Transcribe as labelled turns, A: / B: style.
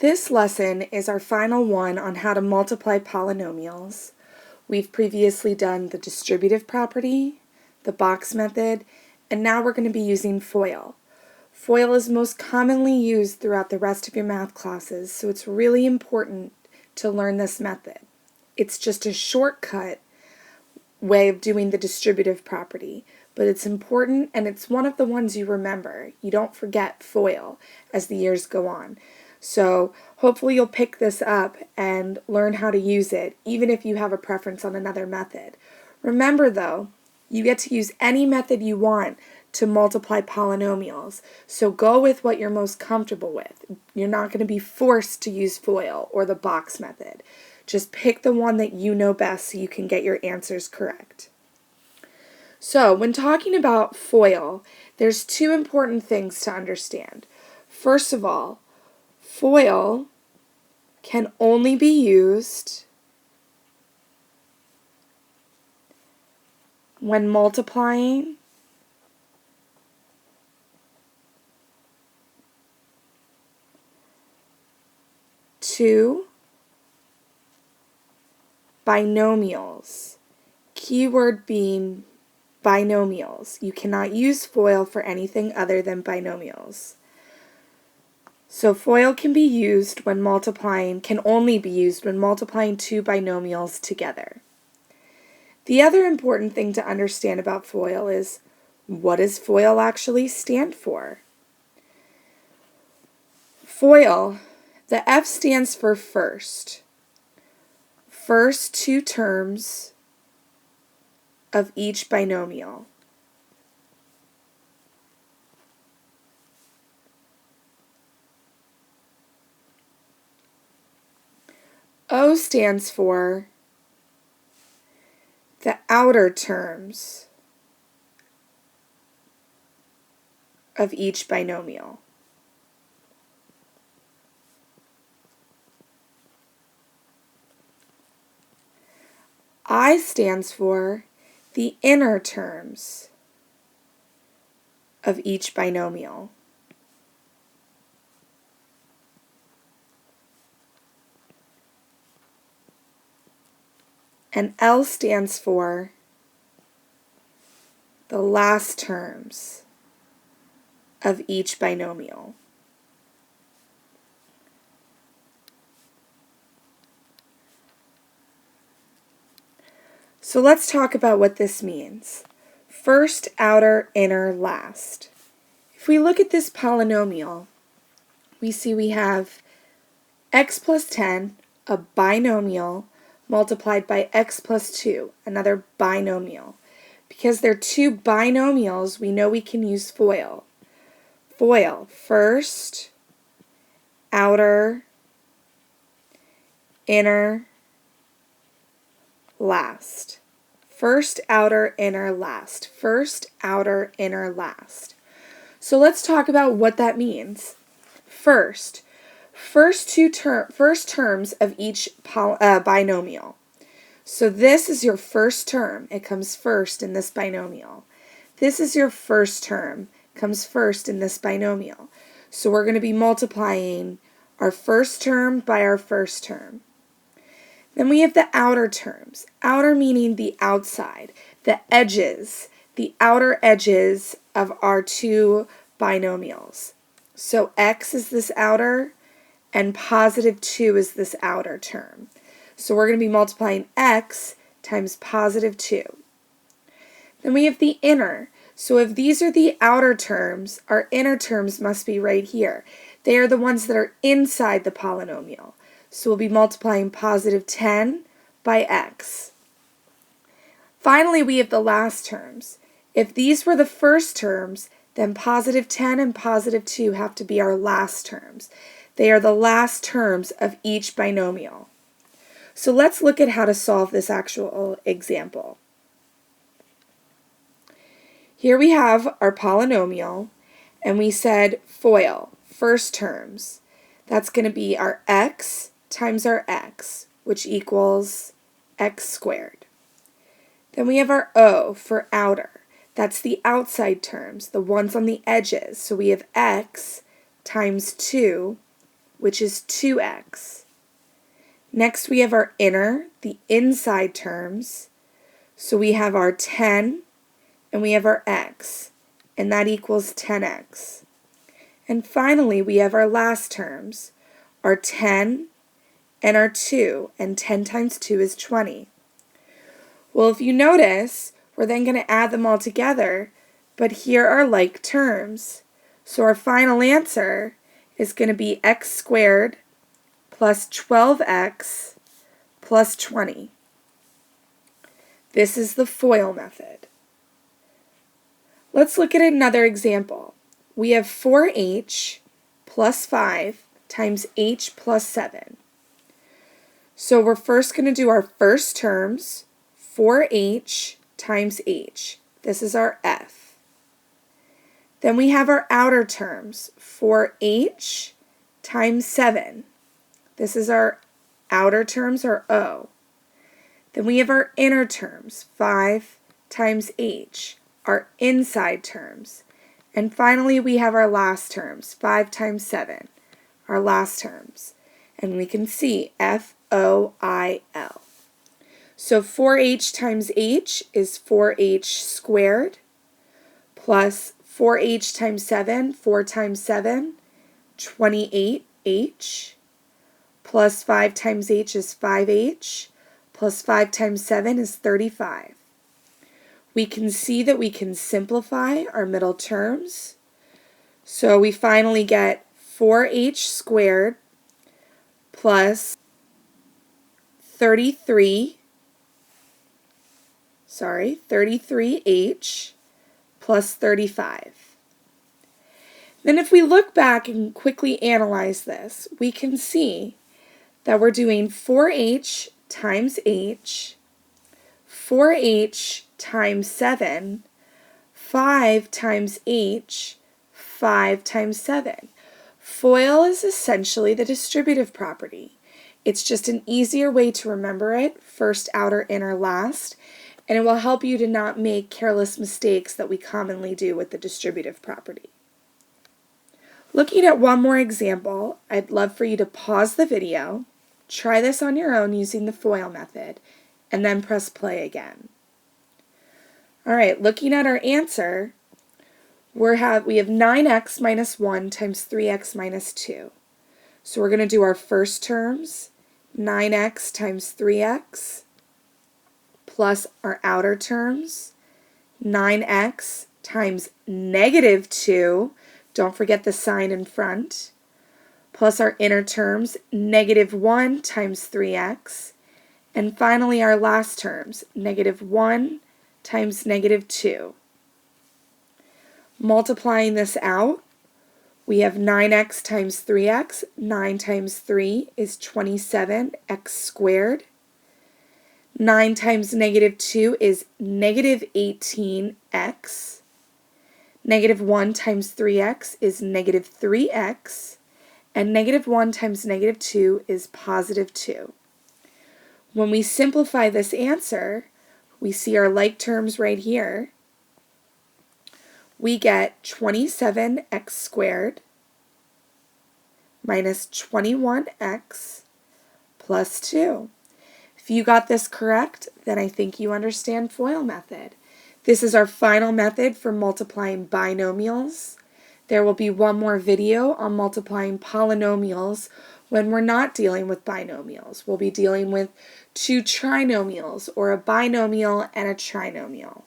A: This lesson is our final one on how to multiply polynomials. We've previously done the distributive property, the box method, and now we're going to be using FOIL. FOIL is most commonly used throughout the rest of your math classes, so it's really important to learn this method. It's just a shortcut way of doing the distributive property, but it's important and it's one of the ones you remember. You don't forget FOIL as the years go on. So hopefully you'll pick this up and learn how to use it, even if you have a preference on another method. Remember though, you get to use any method you want to multiply polynomials, so go with what you're most comfortable with. You're not going to be forced to use FOIL or the box method. Just pick the one that you know best so you can get your answers correct. So when talking about FOIL, there's two important things to understand. First of all, FOIL can only be used when multiplying two binomials. Keyword being binomials. You cannot use FOIL for anything other than binomials. So FOIL can be used when multiplying, can only be used when multiplying two binomials together. The other important thing to understand about FOIL is, what does FOIL actually stand for? FOIL, the F stands for first. First two terms of each binomial. O stands for the outer terms of each binomial. I stands for the inner terms of each binomial. And L stands for the last terms of each binomial. So let's talk about what this means. First, outer, inner, last. If we look at this polynomial, we see we have x plus 10, a binomial, multiplied by x plus 2, another binomial. Because they're two binomials, we know we can use FOIL. FOIL, first, outer, inner, last. First, outer, inner, last. First, outer, inner, last. So let's talk about what that means. First terms of each binomial. So this is your first term. It comes first in this binomial. This is your first term. It comes first in this binomial. So we're going to be multiplying our first term by our first term. Then we have the outer terms. Outer meaning the outside, the edges, the outer edges of our two binomials. So x is this outer, and positive 2 is this outer term. So we're going to be multiplying x times positive 2. Then we have the inner. So if these are the outer terms, our inner terms must be right here. They are the ones that are inside the polynomial. So we'll be multiplying positive 10 by x. Finally, we have the last terms. If these were the first terms, then positive 10 and positive 2 have to be our last terms. They are the last terms of each binomial. So let's look at how to solve this actual example. Here we have our polynomial, and we said FOIL, first terms. That's going to be our x times our x, which equals x squared. Then we have our O for outer. That's the outside terms, the ones on the edges. So we have x times 2, which is 2x. Next we have our inner, the inside terms. So we have our 10 and we have our x, and that equals 10x. And finally we have our last terms, our 10 and our 2, and 10 times 2 is 20. Well, if you notice, we're then going to add them all together, but here are like terms. So our final answer is going to be x squared plus 12x plus 20. This is the FOIL method. Let's look at another example. We have 4h plus 5 times h plus 7. So we're first going to do our first terms, 4h times h. This is our f. Then we have our outer terms, 4h times 7. This is our outer terms, our o. Then we have our inner terms, 5 times h, our inside terms. And finally we have our last terms, 5 times 7, our last terms. And we can see FOIL. So 4h times h is 4h squared plus 4h times 7, 4 times 7, 28h, plus 5 times h is 5h, plus 5 times 7 is 35. We can see that we can simplify our middle terms. So we finally get 4h squared plus 33h plus 35. Then if we look back and quickly analyze this, we can see that we're doing 4h times h, 4h times 7, 5 times h, 5 times 7. FOIL is essentially the distributive property. It's just an easier way to remember it, first, outer, inner, last, and it will help you to not make careless mistakes that we commonly do with the distributive property. Looking at one more example, I'd love for you to pause the video, try this on your own using the FOIL method, and then press play again. All right, looking at our answer, we have 9x minus 1 times 3x minus 2. So we're going to do our first terms, 9x times 3x, plus our outer terms, 9x times negative 2, don't forget the sign in front, plus our inner terms, negative 1 times 3x, and finally our last terms, negative 1 times negative 2. Multiplying this out, we have 9x times 3x. 9 times 3 is 27x squared. 9 times negative 2 is negative 18x. Negative 1 times 3x is negative 3x. And negative 1 times negative 2 is positive 2. When we simplify this answer, we see our like terms right here. We get 27x squared minus 21x plus 2. If you got this correct, then I think you understand FOIL method. This is our final method for multiplying binomials. There will be one more video on multiplying polynomials when we're not dealing with binomials. We'll be dealing with two trinomials, or a binomial and a trinomial.